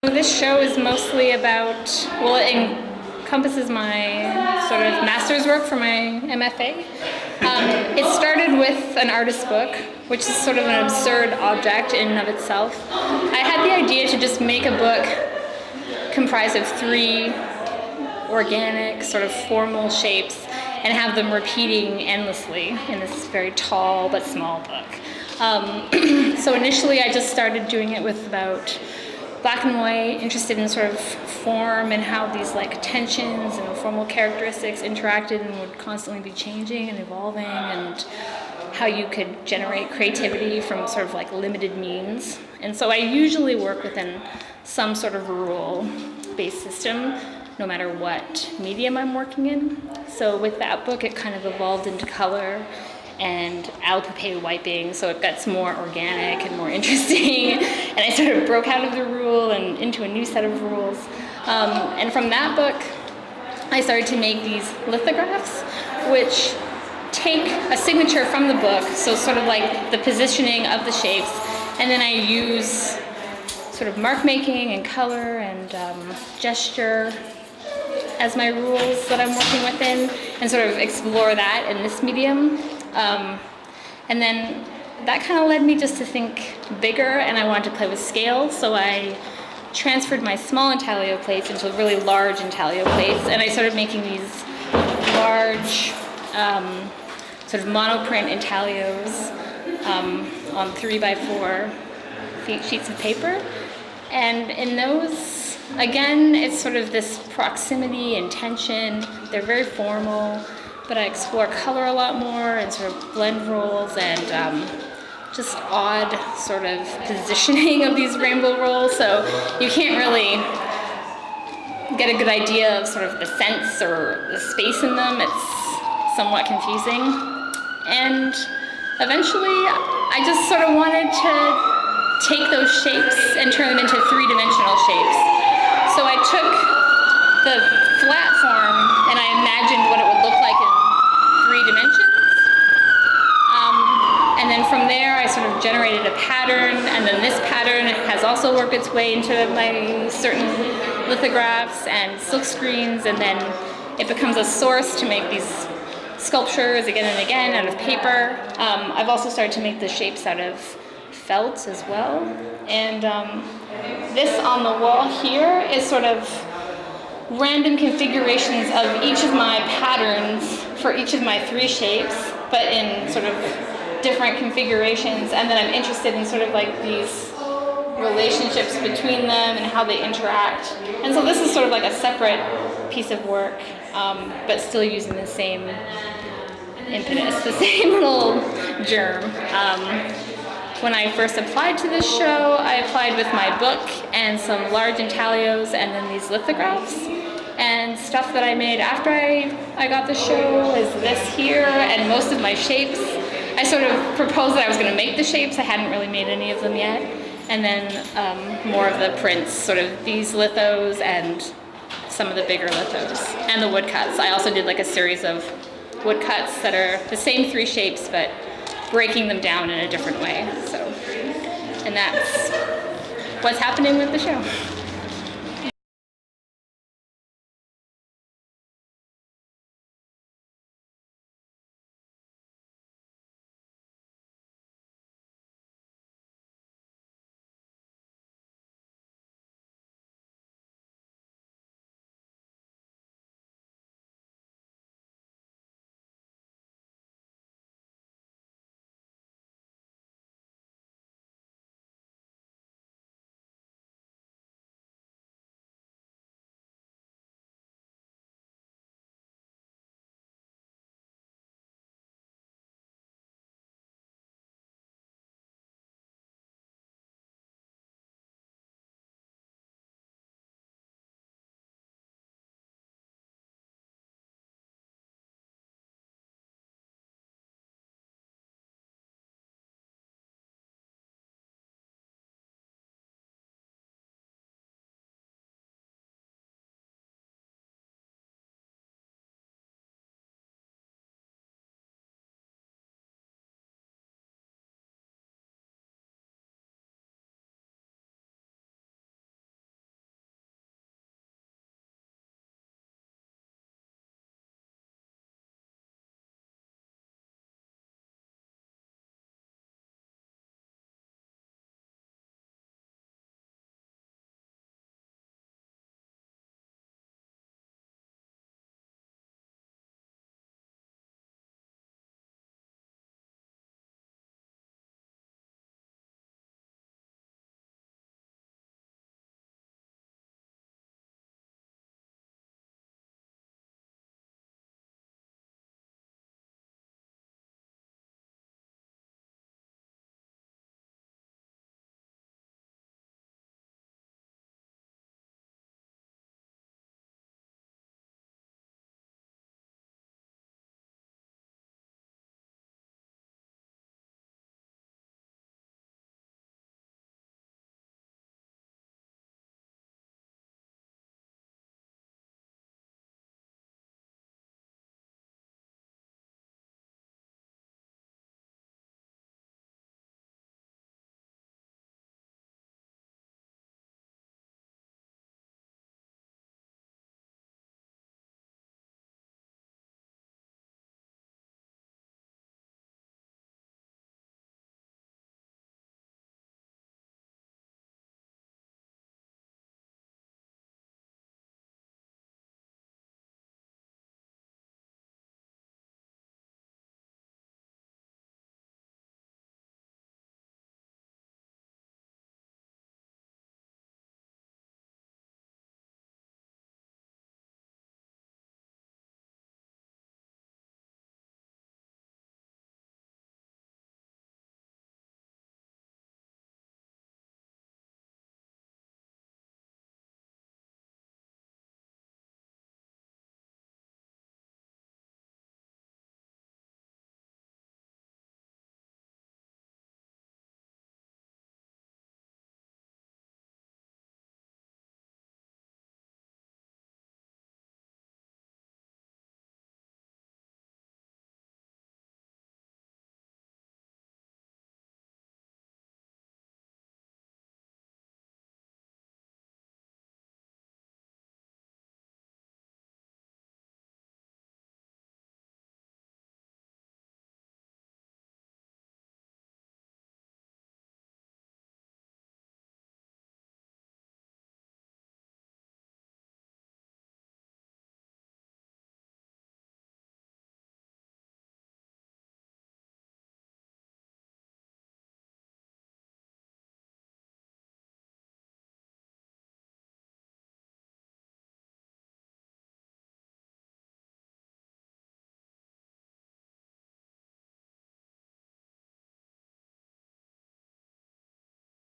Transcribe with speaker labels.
Speaker 1: This show is mostly about, well, it encompasses my sort of master's work for my MFA. It started with an artist book, which is sort of an absurd object in and of itself. I had the idea to just make a book comprised of 3 organic, sort of formal shapes and have them repeating endlessly in this very tall but small book. So initially I just started doing it with about black and white, interested in sort of form and how these like tensions and formal characteristics interacted and would constantly be changing and evolving, and how you could generate creativity from sort of like limited means. And so I usually work within some sort of rule-based system, no matter what medium I'm working in. So with that book, it kind of evolved into color and al-papier wiping, so it gets more organic and more interesting. And I sort of broke out of the rule and into a new set of rules. And from that book, I started to make these lithographs, which take a signature from the book, so sort of like the positioning of the shapes, and then I use sort of mark making and color and gesture as my rules that I'm working within, and sort of explore that in this medium. And then that kind of led me just to think bigger, and I wanted to play with scale, so I transferred my small intaglio plates into really large intaglio plates, and I started making these large sort of monoprint intaglios on 3x4 sheets of paper. And in those, again, it's sort of this proximity and tension. They're very formal, but I explore color a lot more and sort of blend rolls and just odd sort of positioning of these rainbow rolls. So you can't really get a good idea of sort of the sense or the space in them. It's somewhat confusing. And eventually I just sort of wanted to take those shapes and turn them into 3-dimensional shapes. So I took the flat form and I imagined what it would look like in 3 dimensions. And then from there I sort of generated a pattern, and then this pattern has also worked its way into my certain lithographs and silk screens, and then it becomes a source to make these sculptures again and again out of paper. I've also started to make the shapes out of felt as well. And this on the wall here is sort of random configurations of each of my patterns for each of my 3 shapes, but in sort of different configurations. And then I'm interested in sort of like these relationships between them and how they interact. And so this is sort of like a separate piece of work, but still using the same impetus, the same little germ. When I first applied to this show, I applied with my book and some large intaglios and then these lithographs. And stuff that I made after I got the show is this here, and most of my shapes. I sort of proposed that I was going to make the shapes. I hadn't really made any of them yet. And then more of the prints, sort of these lithos and some of the bigger lithos and the woodcuts. I also did like a series of woodcuts that are the same 3 shapes, but breaking them down in a different way. So, and that's what's happening with the show.